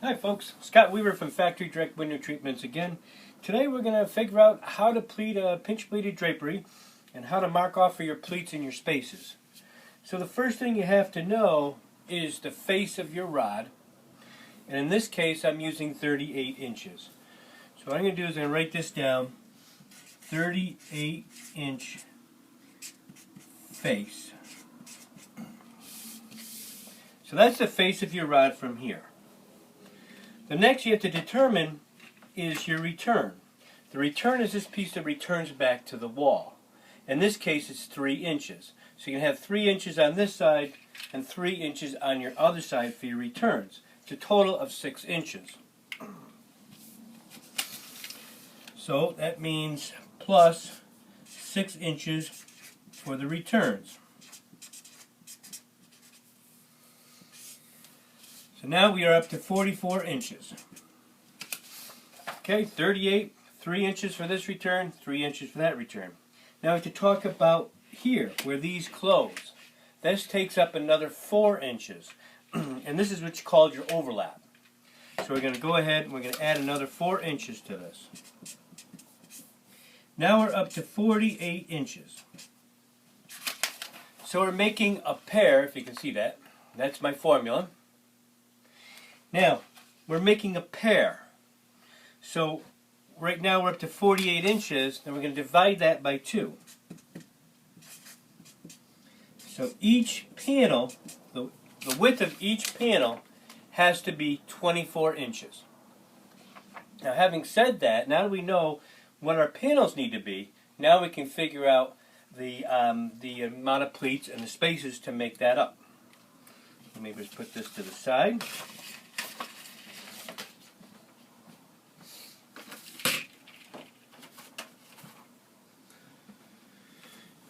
Hi folks, Scott Weaver from Factory Direct Window Treatments again. Today we're going to figure out how to pleat a pinch pleated drapery and how to mark off for your pleats in your spaces. So the first thing you have to know is the face of your rod, and in this case I'm using 38 inches. So what I'm going to do is I'm going to write this down, 38 inch face. So that's the face of your rod from here. The next you have to determine is your return. The return is this piece that returns back to the wall. In this case it's 3 inches. So you can have 3 inches on this side and 3 inches on your other side for your returns. It's a total of 6 inches. So that means plus 6 inches for the returns. So now we are up to 44 inches. Okay, 38, 3 inches for this return, 3 inches for that return. Now we have to talk about here, where these close. This takes up another 4 inches. And this is what's called your overlap. So we're going to go ahead and we're going to add another 4 inches to this. Now we're up to 48 inches. So we're making a pair, if you can see that. That's my formula. Now, we're making a pair. So, right now we're up to 48 inches, and we're going to divide that by 2. So each panel, the width of each panel has to be 24 inches. Now, having said that, now that we know what our panels need to be, now we can figure out the amount of pleats and the spaces to make that up. Let me just put this to the side.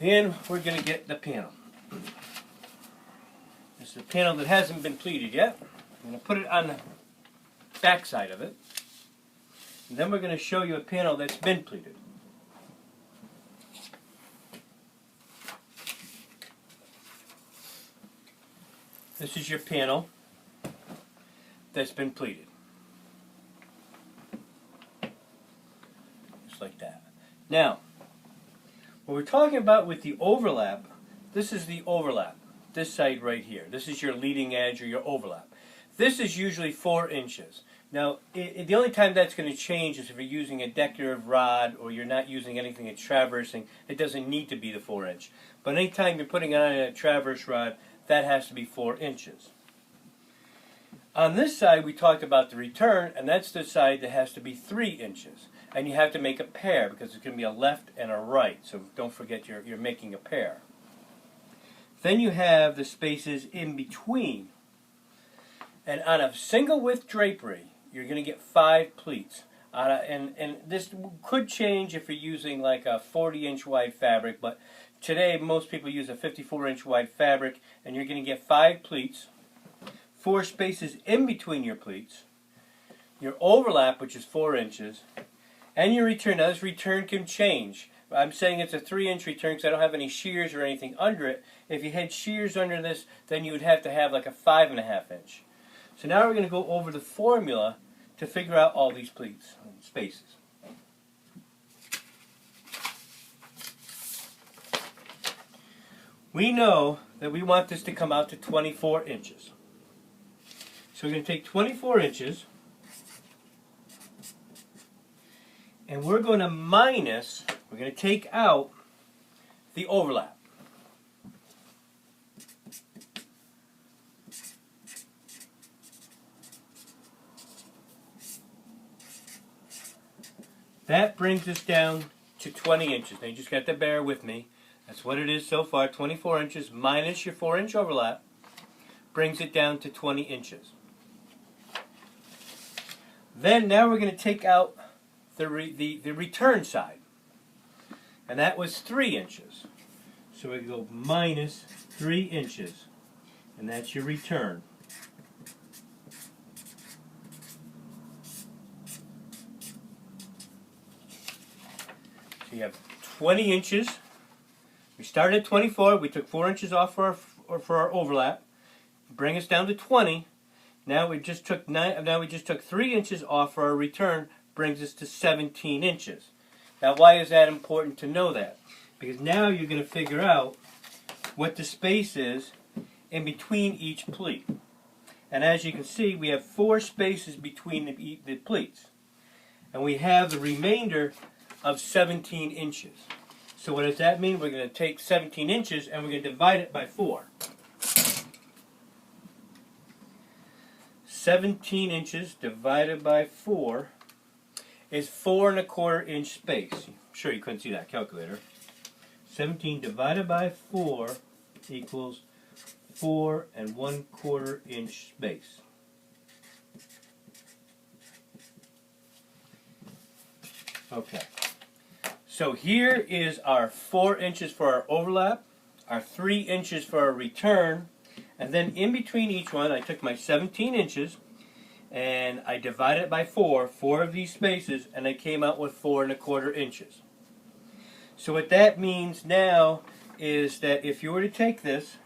And we're going to get the panel. This is a panel that hasn't been pleated yet. I'm going to put it on the back side of it. And then we're going to show you a panel that's been pleated. This is your panel that's been pleated. Just like that. Now, what we're talking about with the overlap, this is the overlap, this side right here. This is your leading edge or your overlap. This is usually 4 inches. Now, the only time that's going to change is if you're using a decorative rod or you're not using anything that's traversing. It doesn't need to be the 4 inch. But anytime you're putting on a traverse rod, that has to be 4 inches. On this side, we talked about the return, and that's the side that has to be 3 inches. And you have to make a pair because it's going to be a left and a right. So don't forget you're making a pair. Then you have the spaces in between. And on a single width drapery, you're going to get 5 pleats. And this could change if you're using like a 40-inch wide fabric. But today, most people use a 54-inch wide fabric. And you're going to get 5 pleats. 4 spaces in between your pleats. Your overlap, which is 4 inches. And your return. Now this return can change. I'm saying it's a 3-inch return because I don't have any shears or anything under it. If you had shears under this, then you would have to have like a 5.5 inch. So now we're going to go over the formula to figure out all these pleats and spaces. We know that we want this to come out to 24 inches. So we're going to take 24 inches. And we're going to minus, we're going to take out the overlap. That brings us down to 20 inches. Now you just got to bear with me. That's what it is so far. 24 inches minus your 4-inch overlap brings it down to 20 inches. Then now we're going to take out the return side, and that was 3 inches. So we go minus 3 inches, and that's your return. So you have 20 inches. We started at 24. We took 4 inches off for our overlap. Bring us down to 20. Now we just took 3 inches off for our return, brings us to 17 inches. Now why is that important to know that? Because now you're going to figure out what the space is in between each pleat. And as you can see, we have 4 spaces between the pleats. And we have the remainder of 17 inches. So what does that mean? We're going to take 17 inches and we're going to divide it by 4. 17 inches divided by 4 is 4 1/4 inch space. I'm sure you couldn't see that calculator. 17 divided by 4 equals 4 1/4 inch space. Okay. So here is our 4 inches for our overlap, our 3 inches for our return, and then in between each one I took my 17 inches and I divided it by 4 of these spaces, and I came out with 4 1/4 inches. So what that means now is that if you were to take this,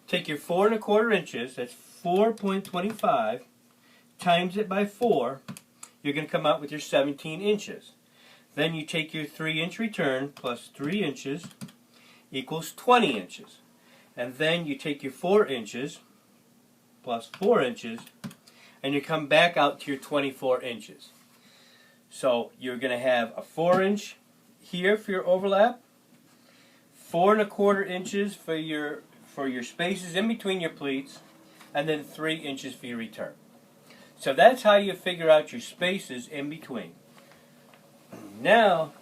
take your 4 1/4 inches, that's 4.25, times it by 4, you're going to come out with your 17 inches. Then you take your 3 inch return plus 3 inches equals 20 inches. And then you take your 4 inches plus 4 inches and you come back out to your 24 inches. So you're going to have a 4 inch here for your overlap, 4 1/4 inches for your spaces in between your pleats, and then 3 inches for your return. So that's how you figure out your spaces in between. Now,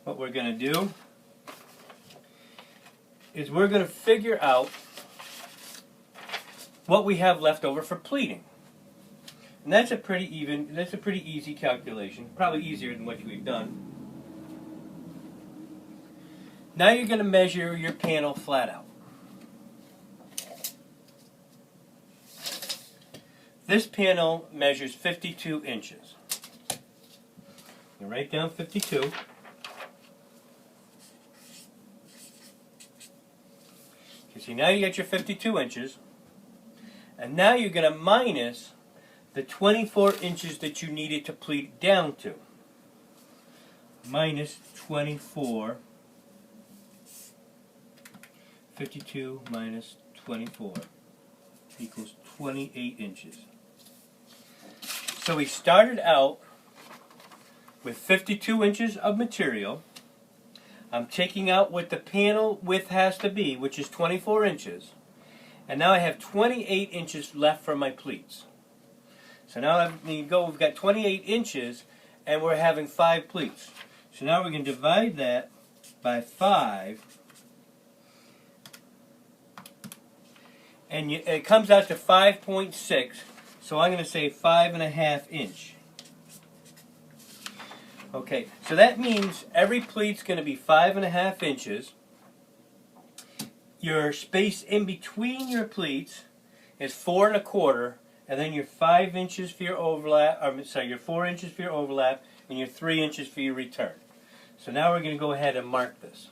what we're going to do is we're going to figure out what we have left over for pleating. And that's a pretty easy calculation, probably easier than what we've done. Now you're going to measure your panel flat out. This panel measures 52 inches. You write down 52. You see, now you get your 52 inches. And now you're going to minus the 24 inches that you needed to pleat down to. Minus 24. 52 minus 24 equals 28 inches. So we started out with 52 inches of material. I'm taking out what the panel width has to be, which is 24 inches. And now I have 28 inches left for my pleats. So now we've got 28 inches and we're having 5 pleats. So now we're going to divide that by 5. And it comes out to 5.6. So I'm going to say 5.5 inch. Okay, so that means every pleat's going to be 5.5 inches. Your space in between your pleats is 4 1/4, and then your 5 inches for your overlap. Your 4 inches for your overlap, and your 3 inches for your return. So now we're going to go ahead and mark this.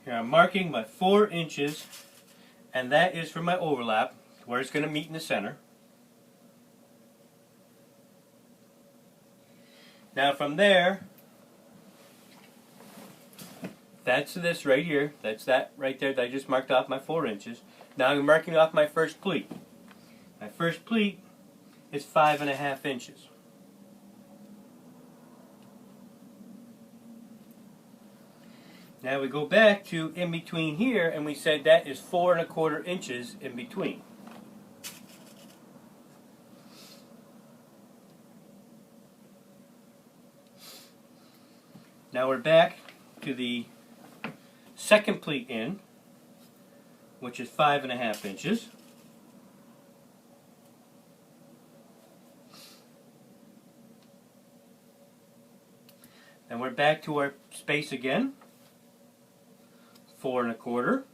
Here I'm marking my 4 inches, and that is for my overlap, where it's going to meet in the center. Now from there, that's this right here. That's that right there that I just marked off my 4 inches. Now I'm marking off my first pleat. My first pleat is 5.5 inches. Now we go back to in between here, and we said that is 4 1/4 inches in between. Now we're back to the second pleat in, which is 5.5 inches. Then we're back to our space again. 4 1/4.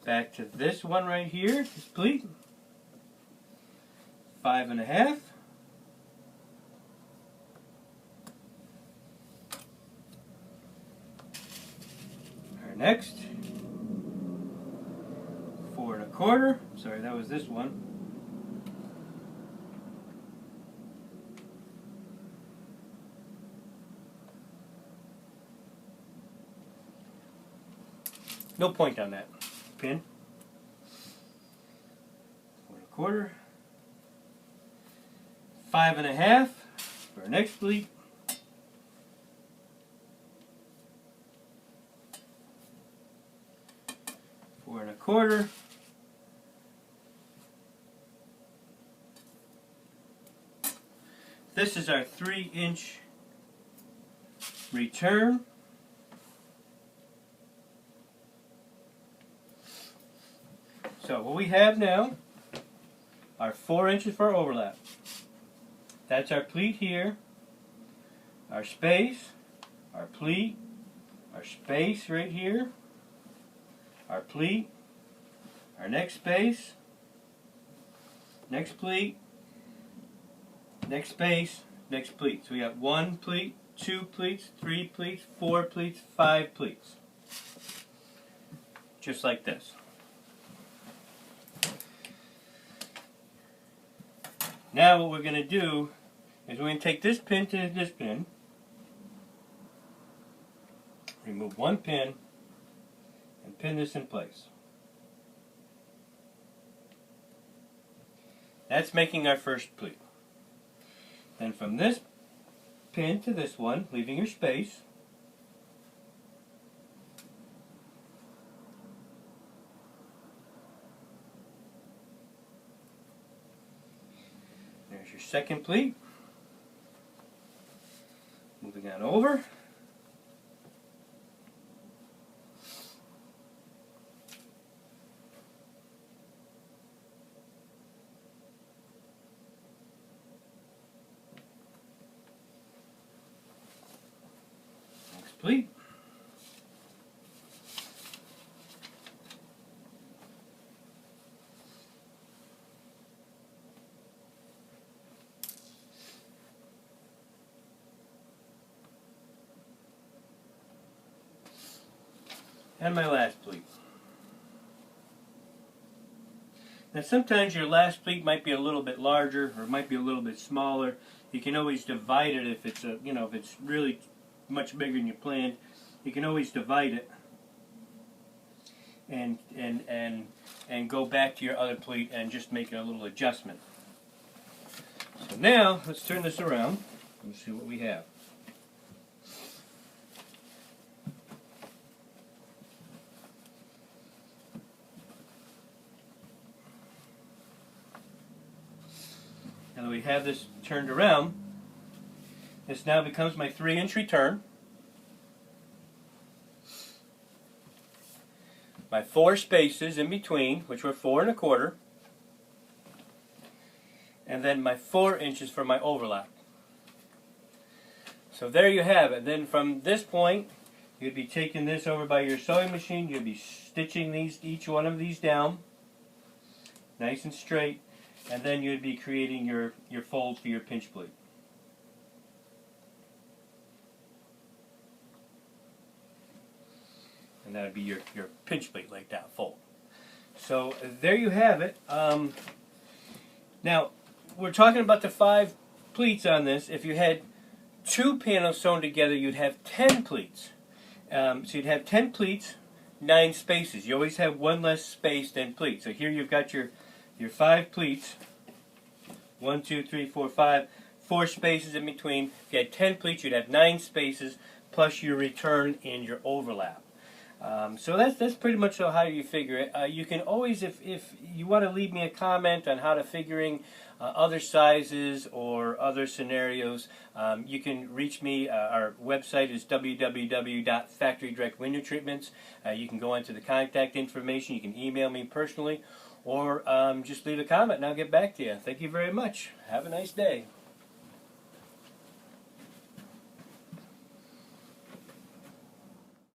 Back to this one right here, this pleat. 5.5. Our next 4.25. Sorry, that was this one. No point on that pin. 4.25. 5.5 for our next pleat. Four and a quarter. This is our 3-inch return. So what we have now are 4 inches for our overlap. That's our pleat here, our space, our pleat, our space right here, our pleat, our next space, next pleat, next space, next pleat. So we got 1 pleat, 2 pleats, 3 pleats, 4 pleats, 5 pleats. Just like this. Now what we're going to do is we're going to take this pin to this pin, remove 1 pin, and pin this in place. That's making our first pleat. Then from this pin to this one, leaving your space, there's your second pleat. Moving on over. Next pleat. And my last pleat. Now sometimes your last pleat might be a little bit larger or it might be a little bit smaller. You can always divide it if it's if it's really much bigger than you planned. You can always divide it and go back to your other pleat and just make a little adjustment. So now let's turn this around and see what we have. Now that we have this turned around, this now becomes my 3-inch return. My 4 spaces in between, which were 4.25, and then my 4 inches for my overlap. So there you have it. Then from this point, you'd be taking this over by your sewing machine. You'd be stitching each one of these down, nice and straight. And then you'd be creating your fold for your pinch pleat. And that would be your pinch pleat like that, fold. So there you have it. Now, we're talking about the 5 pleats on this. If you had 2 panels sewn together, you'd have 10 pleats. So you'd have 10 pleats, 9 spaces. You always have 1 less space than pleat. So here you've got your 5 pleats, 1, 2, 3, 4, 5, 4 spaces in between. If you had 10 pleats, you'd have 9 spaces plus your return and your overlap. So that's pretty much how you figure it. You can always, if you want to leave me a comment on how to figuring other sizes or other scenarios, you can reach me. Our website is www.factorydirect-window-treatments. You can go into the contact information. You can email me personally, or just leave a comment and I'll get back to you. Thank you very much. Have a nice day.